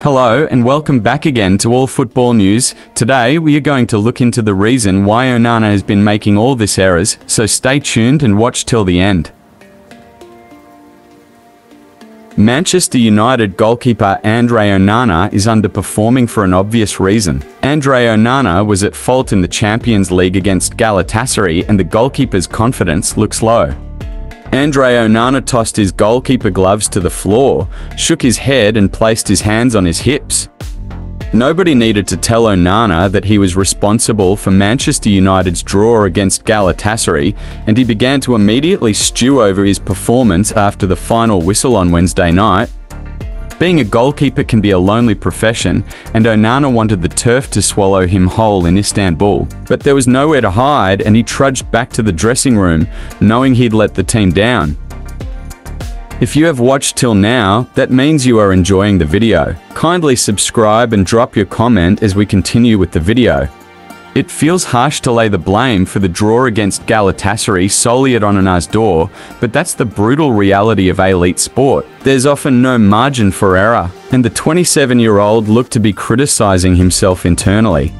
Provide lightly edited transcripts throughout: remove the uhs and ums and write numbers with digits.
Hello and welcome back again to All Football News. Today we are going to look into the reason why Onana has been making all this errors, so stay tuned and watch till the end. Manchester United goalkeeper Andre Onana is underperforming for an obvious reason. Andre Onana was at fault in the Champions League against Galatasaray and the goalkeeper's confidence looks low. Andre Onana tossed his goalkeeper gloves to the floor, shook his head and placed his hands on his hips. Nobody needed to tell Onana that he was responsible for Manchester United's draw against Galatasaray, and he began to immediately stew over his performance after the final whistle on Wednesday night. Being a goalkeeper can be a lonely profession, and Onana wanted the turf to swallow him whole in Istanbul. But there was nowhere to hide, and he trudged back to the dressing room, knowing he'd let the team down. If you have watched till now, that means you are enjoying the video. Kindly subscribe and drop your comment as we continue with the video. It feels harsh to lay the blame for the draw against Galatasaray solely at Onana's door, but that's the brutal reality of elite sport. There's often no margin for error, and the 27-year-old looked to be criticizing himself internally.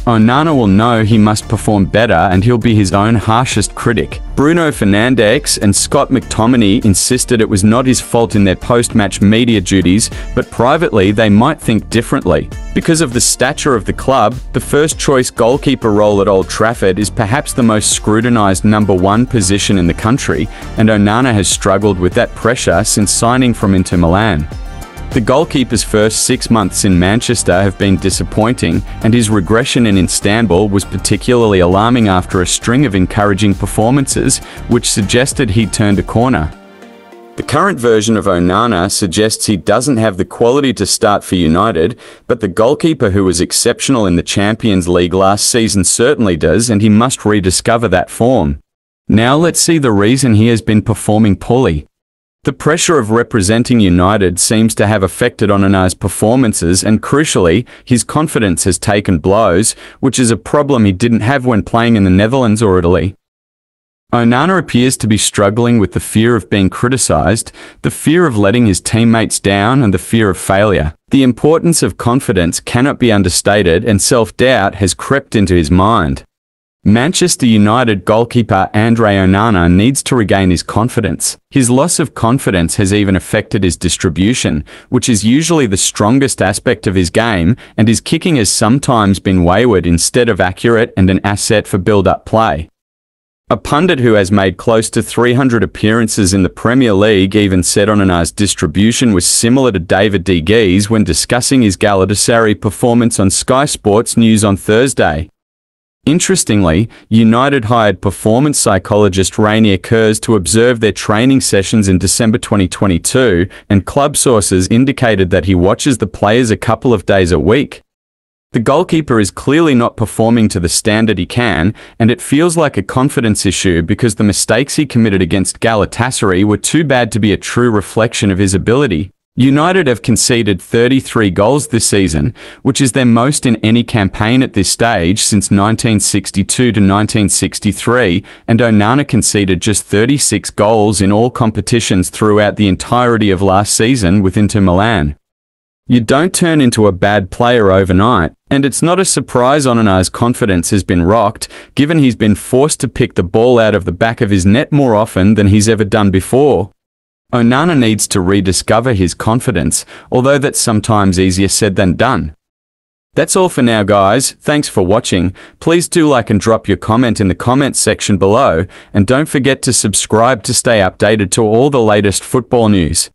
Onana will know he must perform better and he'll be his own harshest critic. Bruno Fernandes and Scott McTominay insisted it was not his fault in their post-match media duties, but privately they might think differently. Because of the stature of the club, the first-choice goalkeeper role at Old Trafford is perhaps the most scrutinised #1 position in the country, and Onana has struggled with that pressure since signing from Inter Milan. The goalkeeper's first 6 months in Manchester have been disappointing, and his regression in Istanbul was particularly alarming after a string of encouraging performances, which suggested he'd turned a corner. The current version of Onana suggests he doesn't have the quality to start for United, but the goalkeeper who was exceptional in the Champions League last season certainly does, and he must rediscover that form. Now let's see the reason he has been performing poorly. The pressure of representing United seems to have affected Onana's performances, and crucially, his confidence has taken blows, which is a problem he didn't have when playing in the Netherlands or Italy. Onana appears to be struggling with the fear of being criticised, the fear of letting his teammates down, and the fear of failure. The importance of confidence cannot be understated, and self-doubt has crept into his mind. Manchester United goalkeeper Andre Onana needs to regain his confidence. His loss of confidence has even affected his distribution, which is usually the strongest aspect of his game, and his kicking has sometimes been wayward instead of accurate and an asset for build-up play. A pundit who has made close to 300 appearances in the Premier League even said Onana's distribution was similar to David De Gea's when discussing his Galatasaray performance on Sky Sports News on Thursday. Interestingly, United hired performance psychologist Rainier Kurz to observe their training sessions in December 2022, and club sources indicated that he watches the players a couple of days a week. The goalkeeper is clearly not performing to the standard he can, and it feels like a confidence issue because the mistakes he committed against Galatasaray were too bad to be a true reflection of his ability. United have conceded 33 goals this season, which is their most in any campaign at this stage since 1962 to 1963, and Onana conceded just 36 goals in all competitions throughout the entirety of last season with Inter Milan. You don't turn into a bad player overnight, and it's not a surprise Onana's confidence has been rocked, given he's been forced to pick the ball out of the back of his net more often than he's ever done before. Onana needs to rediscover his confidence, although that's sometimes easier said than done. That's all for now, guys. Thanks for watching. Please do like and drop your comment in the comments section below, and don't forget to subscribe to stay updated to all the latest football news.